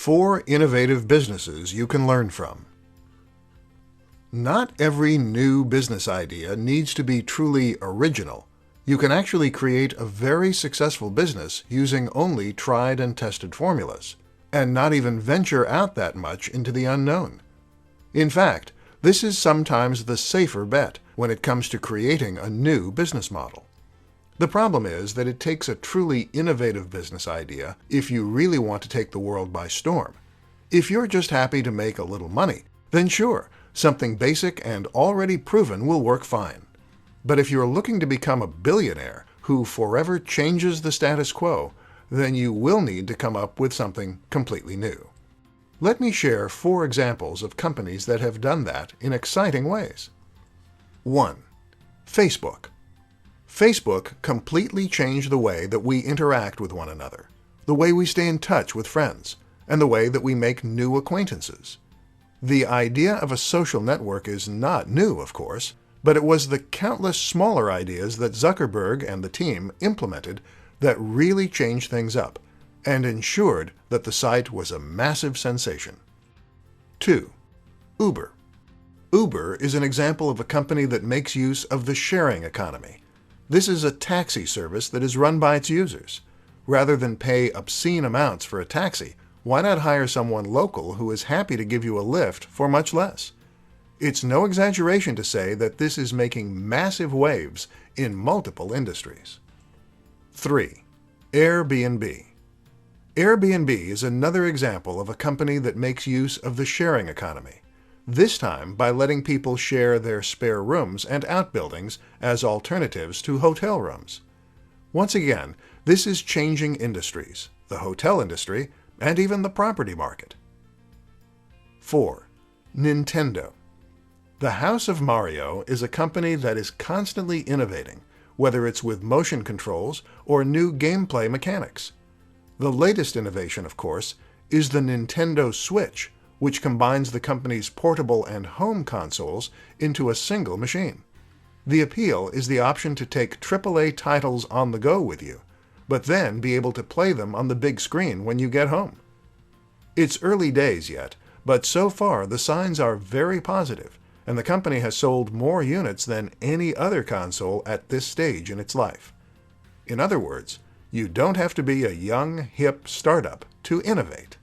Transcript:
4 innovative businesses you can learn from. Not every new business idea needs to be truly original. You can actually create a very successful business using only tried and tested formulas, and not even venture out that much into the unknown. In fact, this is sometimes the safer bet when it comes to creating a new business model. The problem is that it takes a truly innovative business idea if you really want to take the world by storm. If you're just happy to make a little money, then sure, something basic and already proven will work fine. But if you're looking to become a billionaire who forever changes the status quo, then you will need to come up with something completely new. Let me share 4 examples of companies that have done that in exciting ways. 1. Facebook. Facebook completely changed the way that we interact with one another, the way we stay in touch with friends, and the way that we make new acquaintances. The idea of a social network is not new, of course, but it was the countless smaller ideas that Zuckerberg and the team implemented that really changed things up and ensured that the site was a massive sensation. 2. Uber. Uber is an example of a company that makes use of the sharing economy. This is a taxi service that is run by its users. Rather than pay obscene amounts for a taxi, why not hire someone local who is happy to give you a lift for much less? It's no exaggeration to say that this is making massive waves in multiple industries. 3. Airbnb. Airbnb is another example of a company that makes use of the sharing economy, this time by letting people share their spare rooms and outbuildings as alternatives to hotel rooms. Once again, this is changing industries, the hotel industry, and even the property market. 4. Nintendo. The House of Mario is a company that is constantly innovating, whether it's with motion controls or new gameplay mechanics. The latest innovation, of course, is the Nintendo Switch, which combines the company's portable and home consoles into a single machine. The appeal is the option to take AAA titles on the go with you, but then be able to play them on the big screen when you get home. It's early days yet, but so far the signs are very positive, and the company has sold more units than any other console at this stage in its life. In other words, you don't have to be a young, hip startup to innovate.